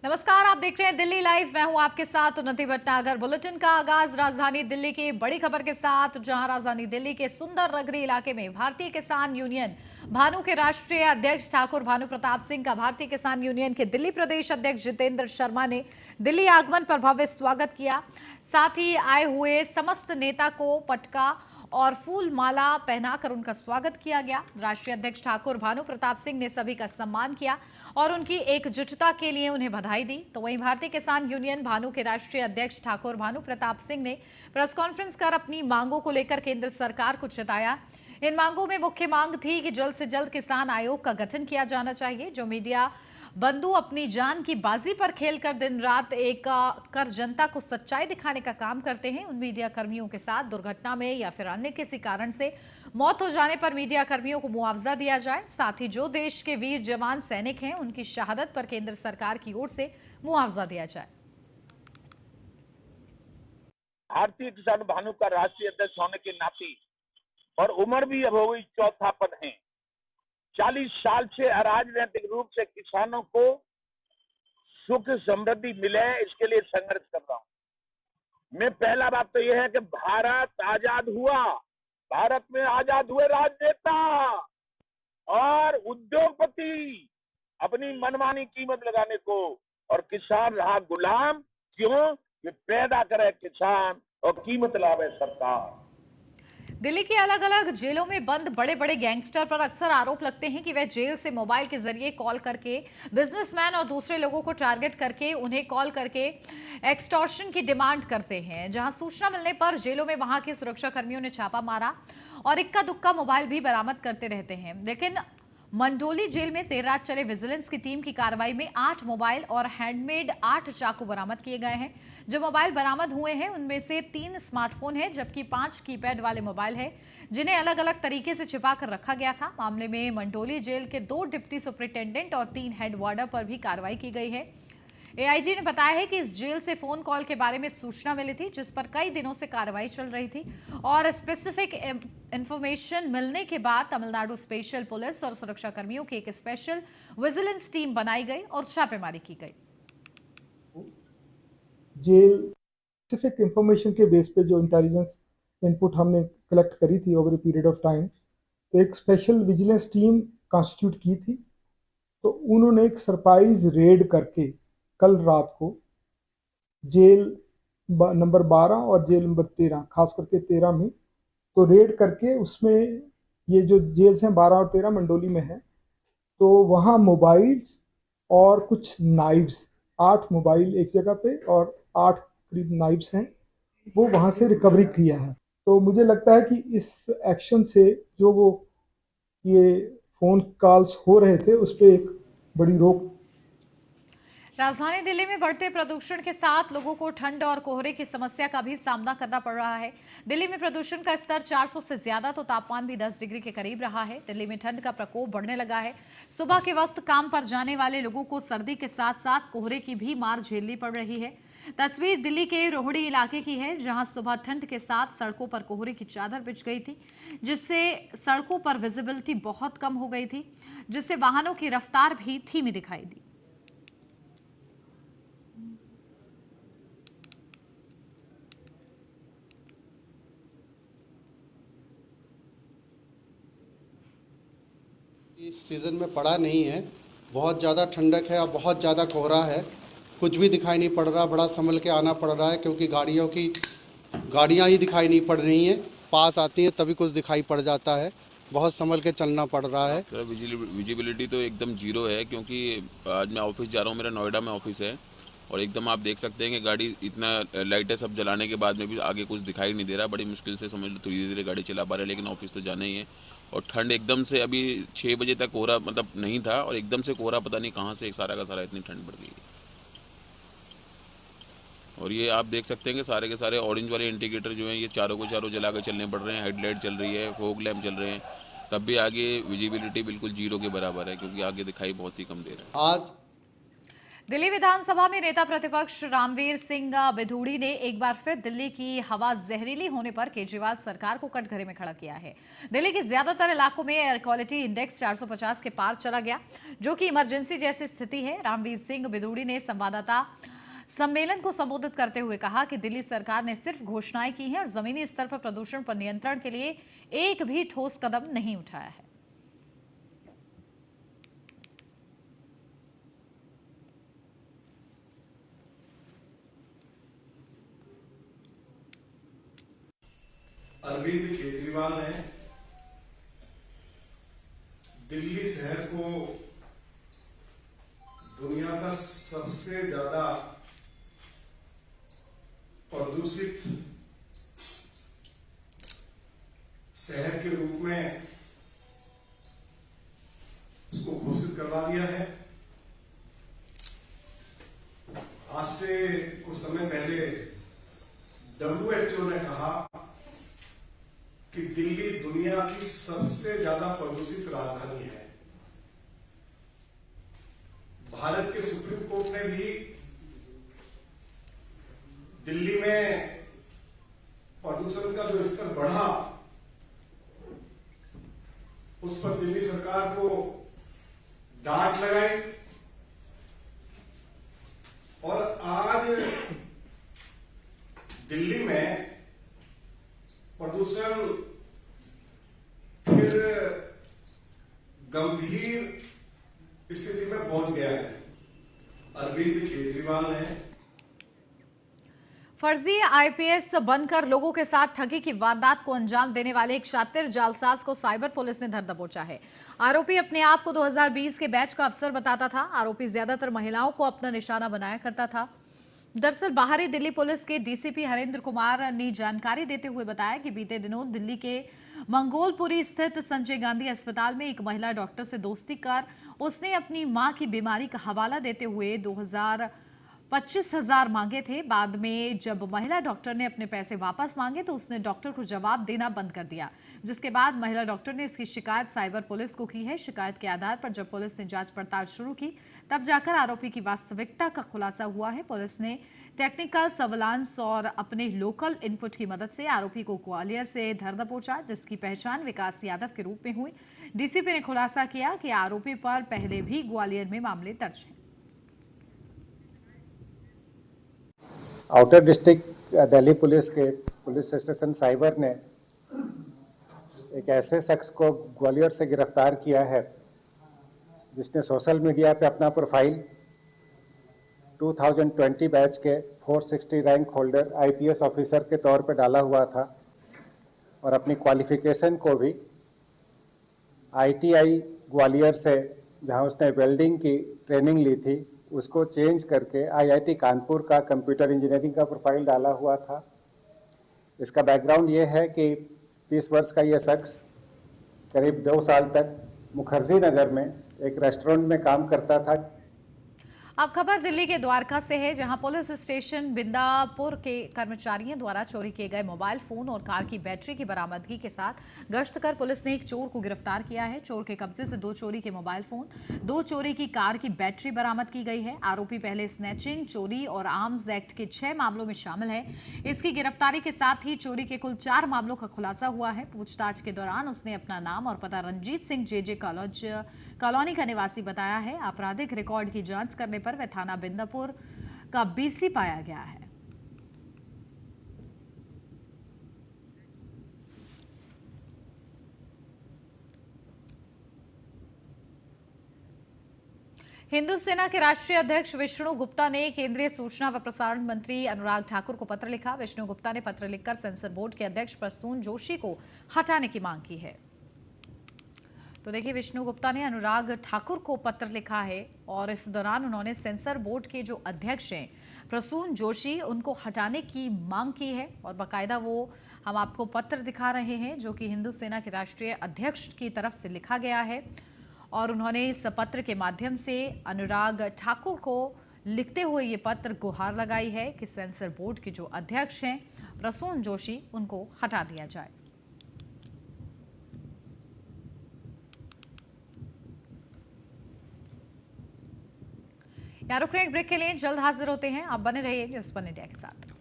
नमस्कार, आप देख रहे हैं दिल्ली लाइव। मैं हूं आपके साथ उन्नति भटनागर। बुलेटिन का आगाज राजधानी दिल्ली की बड़ी खबर के साथ, जहां राजधानी दिल्ली के सुंदर नगरी इलाके में भारतीय किसान यूनियन भानु के राष्ट्रीय अध्यक्ष ठाकुर भानु प्रताप सिंह का भारतीय किसान यूनियन के दिल्ली प्रदेश अध्यक्ष जितेंद्र शर्मा ने दिल्ली आगमन पर भव्य स्वागत किया। साथ ही आए हुए समस्त नेता को पटका और फूल माला पहनाकर उनका स्वागत किया गया। राष्ट्रीय अध्यक्ष ठाकुर भानु प्रताप सिंह ने सभी का सम्मान किया और उनकी एकजुटता के लिए उन्हें बधाई दी। तो वहीं भारतीय किसान यूनियन भानु के राष्ट्रीय अध्यक्ष ठाकुर भानु प्रताप सिंह ने प्रेस कॉन्फ्रेंस कर अपनी मांगों को लेकर केंद्र सरकार को चिताया। इन मांगों में मुख्य मांग थी कि जल्द से जल्द किसान आयोग का गठन किया जाना चाहिए। जो मीडिया बंधु अपनी जान की बाजी पर खेलकर दिन रात एक कर जनता को सच्चाई दिखाने का काम करते हैं, उन मीडिया कर्मियों के साथ दुर्घटना में या फिर अन्य किसी कारण से मौत हो जाने पर मीडिया कर्मियों को मुआवजा दिया जाए। साथ ही जो देश के वीर जवान सैनिक हैं, उनकी शहादत पर केंद्र सरकार की ओर से मुआवजा दिया जाए। भारतीय किसान भानु का राष्ट्रीय अध्यक्ष होने के नाते और उम्र भी अब हो गई, चौथा पद है। 40 साल से अराजनैतिक रूप से किसानों को सुख समृद्धि मिले, इसके लिए संघर्ष कर रहा हूं मैं। पहला बात तो यह है कि भारत आजाद हुआ, भारत में आजाद हुए राजनेता और उद्योगपति अपनी मनमानी कीमत लगाने को, और किसान रहा गुलाम। क्यों? कि पैदा करे किसान और कीमत लावे सरकार। दिल्ली की अलग अलग जेलों में बंद बड़े बड़े गैंगस्टर पर अक्सर आरोप लगते हैं कि वे जेल से मोबाइल के जरिए कॉल करके बिजनेसमैन और दूसरे लोगों को टारगेट करके उन्हें कॉल करके एक्सटॉर्शन की डिमांड करते हैं। जहां सूचना मिलने पर जेलों में वहां के सुरक्षा कर्मियों ने छापा मारा और इक्का दुक्का मोबाइल भी बरामद करते रहते हैं। लेकिन मंडोली जेल में देर रात चले विजिलेंस की टीम की कार्रवाई में 8 मोबाइल और हैंडमेड 8 चाकू बरामद किए गए हैं। जो मोबाइल बरामद हुए हैं उनमें से 3 स्मार्टफोन हैं, जबकि 5 कीपैड वाले मोबाइल हैं, जिन्हें अलग अलग तरीके से छिपा कर रखा गया था। मामले में मंडोली जेल के 2 डिप्टी सुपरिटेंडेंट और 3 हेड वार्डर पर भी कार्रवाई की गई है। एआईजी ने बताया है कि इस जेल से फोन कॉल के बारे में सूचना मिली थी, जिस पर कई दिनों से कार्रवाई चल रही थी और स्पेसिफिक इंफॉर्मेशन मिलने के बाद तमिलनाडु स्पेशल पुलिस और सुरक्षा कर्मियों की एक स्पेशल विजिलेंस टीम बनाई गई और छापेमारी की गई। जेल स्पेसिफिक इंफॉर्मेशन के बेस पे जो इंटेलिजेंस इनपुट हमने कलेक्ट करी थी over a period of time, तो एक स्पेशल विजिलेंस टीम कॉन्स्टिट्यूट की थी। तो उन्होंने एक सरप्राइज रेड करके कल रात को जेल नंबर 12 और जेल नंबर 13, खास करके 13 में तो रेड करके, उसमें ये जो जेल्स हैं 12 और 13 मंडोली में है, तो वहाँ मोबाइल्स और कुछ नाइव्स, 8 मोबाइल एक जगह पे और 8 करीब नाइव्स हैं, वो वहाँ से रिकवरी किया है। तो मुझे लगता है कि इस एक्शन से जो वो ये फ़ोन कॉल्स हो रहे थे उस पर एक बड़ी रोक। राजधानी दिल्ली में बढ़ते प्रदूषण के साथ लोगों को ठंड और कोहरे की समस्या का भी सामना करना पड़ रहा है। दिल्ली में प्रदूषण का स्तर 400 से ज्यादा, तो तापमान भी 10 डिग्री के करीब रहा है। दिल्ली में ठंड का प्रकोप बढ़ने लगा है। सुबह के वक्त काम पर जाने वाले लोगों को सर्दी के साथ साथ कोहरे की भी मार झेलनी पड़ रही है। तस्वीर दिल्ली के रोहिणी इलाके की है, जहां सुबह ठंड के साथ सड़कों पर कोहरे की चादर बिछ गई थी, जिससे सड़कों पर विजिबिलिटी बहुत कम हो गई थी, जिससे वाहनों की रफ्तार भी धीमी दिखाई दी। इस सीज़न में पड़ा नहीं है, बहुत ज़्यादा ठंडक है और बहुत ज़्यादा कोहरा है, कुछ भी दिखाई नहीं पड़ रहा। बड़ा संभल के आना पड़ रहा है क्योंकि गाड़ियाँ ही दिखाई नहीं पड़ रही हैं। पास आती हैं तभी कुछ दिखाई पड़ जाता है, बहुत संभल के चलना पड़ रहा है। सर विजिबिलिटी तो एकदम जीरो है, क्योंकि आज मैं ऑफिस जा रहा हूँ, मेरा नोएडा में ऑफिस है, और एकदम आप देख सकते हैं कि गाड़ी इतना लाइटें सब जलाने के बाद में भी आगे कुछ दिखाई नहीं दे रहा। बड़ी मुश्किल से समझ लो धीरे धीरे गाड़ी चला पा रहे हैं, लेकिन ऑफिस तो जाना ही है। और ठंड एकदम से, अभी 6 बजे तक कोहरा मतलब नहीं था और एकदम से कोहरा पता नहीं कहाँ से सारा का सारा इतनी ठंड बढ़ गई है। और ये आप देख सकते हैं कि सारे के सारे ऑरेंज वाले इंडिकेटर जो हैं ये चारों को चारों जला के चलने पड़ रहे हैं। हेडलाइट चल रही है, फॉग लैम्प चल रहे हैं, तब भी आगे विजिबिलिटी बिल्कुल जीरो के बराबर है, क्योंकि आगे दिखाई बहुत ही कम दे रहा है। आज दिल्ली विधानसभा में नेता प्रतिपक्ष रामवीर सिंह बिधूड़ी ने एक बार फिर दिल्ली की हवा जहरीली होने पर केजरीवाल सरकार को कटघरे में खड़ा किया है। दिल्ली के ज्यादातर इलाकों में एयर क्वालिटी इंडेक्स 450 के पार चला गया, जो कि इमरजेंसी जैसी स्थिति है। रामवीर सिंह बिधूड़ी ने संवाददाता सम्मेलन को संबोधित करते हुए कहा कि दिल्ली सरकार ने सिर्फ घोषणाएं की हैं और जमीनी स्तर पर प्रदूषण पर नियंत्रण के लिए एक भी ठोस कदम नहीं उठाया है। अरविंद केजरीवाल ने दिल्ली शहर को दुनिया का सबसे ज्यादा प्रदूषित शहर के रूप में उसको घोषित करवा दिया है। आज से कुछ समय पहले WHO ने कहा कि दिल्ली दुनिया की सबसे ज्यादा प्रदूषित राजधानी है। भारत के सुप्रीम कोर्ट ने भी दिल्ली में प्रदूषण का जो स्तर बढ़ा, उस पर दिल्ली सरकार को डांट लगाई और आज दिल्ली में प्रदूषण फिर गंभीर स्थिति में पहुंच गया है। अरविंद केजरीवाल ने फर्जी आईपीएस बनकर लोगों के साथ ठगी की वारदात को अंजाम देने वाले एक शातिर जालसाज को साइबर पुलिस ने धर दबोचा है। आरोपी अपने आप को 2020 के बैच का अफसर बताता था। आरोपी ज्यादातर महिलाओं को अपना निशाना बनाया करता था। दरअसल बाहरी दिल्ली पुलिस के डीसीपी हरेंद्र कुमार ने जानकारी देते हुए बताया कि बीते दिनों दिल्ली के मंगोलपुरी स्थित संजय गांधी अस्पताल में एक महिला डॉक्टर से दोस्ती कर उसने अपनी मां की बीमारी का हवाला देते हुए 25,000 मांगे थे। बाद में जब महिला डॉक्टर ने अपने पैसे वापस मांगे तो उसने डॉक्टर को जवाब देना बंद कर दिया, जिसके बाद महिला डॉक्टर ने इसकी शिकायत साइबर पुलिस को की है। शिकायत के आधार पर जब पुलिस ने जांच पड़ताल शुरू की, तब जाकर आरोपी की वास्तविकता का खुलासा हुआ है। पुलिस ने टेक्निकल सर्विलांस और अपने लोकल इनपुट की मदद से आरोपी को ग्वालियर से धर दबोचा, जिसकी पहचान विकास यादव के रूप में हुई। डीसीपी ने खुलासा किया कि आरोपी पर पहले भी ग्वालियर में मामले दर्ज हैं। आउटर डिस्ट्रिक्ट दिल्ली पुलिस के पुलिस स्टेशन साइबर ने एक ऐसे शख्स को ग्वालियर से गिरफ्तार किया है जिसने सोशल मीडिया पे अपना प्रोफाइल 2020 बैच के 460 रैंक होल्डर आईपीएस ऑफिसर के तौर पे डाला हुआ था और अपनी क्वालिफिकेशन को भी आईटीआई ग्वालियर से, जहां उसने वेल्डिंग की ट्रेनिंग ली थी, उसको चेंज करके आईआईटी कानपुर का कंप्यूटर इंजीनियरिंग का प्रोफाइल डाला हुआ था। इसका बैकग्राउंड ये है कि 30 वर्ष का ये शख्स करीब 2 साल तक मुखर्जी नगर में एक रेस्टोरेंट में काम करता था। अब खबर दिल्ली के द्वारका से है, जहां पुलिस स्टेशन बिंदापुर के कर्मचारियों द्वारा चोरी किए गए मोबाइल फोन और कार की बैटरी की बरामदगी के साथ गश्त कर पुलिस ने एक चोर को गिरफ्तार किया है। चोर के कब्जे से 2 चोरी के मोबाइल फोन, 2 चोरी की कार की बैटरी बरामद की गई है। आरोपी पहले स्नैचिंग, चोरी और आर्म्स एक्ट के 6 मामलों में शामिल है। इसकी गिरफ्तारी के साथ ही चोरी के कुल 4 मामलों का खुलासा हुआ है। पूछताछ के दौरान उसने अपना नाम और पता रंजीत सिंह जेजे कॉलोनी का निवासी बताया है। आपराधिक रिकॉर्ड की जांच करने पर वह थाना बिंदापुर का बीसी पाया गया है। हिंदू सेना के राष्ट्रीय अध्यक्ष विष्णु गुप्ता ने केंद्रीय सूचना व प्रसारण मंत्री अनुराग ठाकुर को पत्र लिखा। विष्णु गुप्ता ने पत्र लिखकर सेंसर बोर्ड के अध्यक्ष प्रसून जोशी को हटाने की मांग की है। तो देखिए, विष्णु गुप्ता ने अनुराग ठाकुर को पत्र लिखा है और इस दौरान उन्होंने सेंसर बोर्ड के जो अध्यक्ष हैं प्रसून जोशी, उनको हटाने की मांग की है। और बाकायदा वो हम आपको पत्र दिखा रहे हैं जो कि हिंदू सेना के राष्ट्रीय अध्यक्ष की तरफ से लिखा गया है। और उन्होंने इस पत्र के माध्यम से अनुराग ठाकुर को लिखते हुए ये पत्र गुहार लगाई है कि सेंसर बोर्ड के जो अध्यक्ष हैं प्रसून जोशी, उनको हटा दिया जाए। यहाँ रुक रहे हैं एक ब्रेक के लिए, जल्द हाजिर होते हैं। आप बने रहिए न्यूज़ 1 इंडिया के साथ।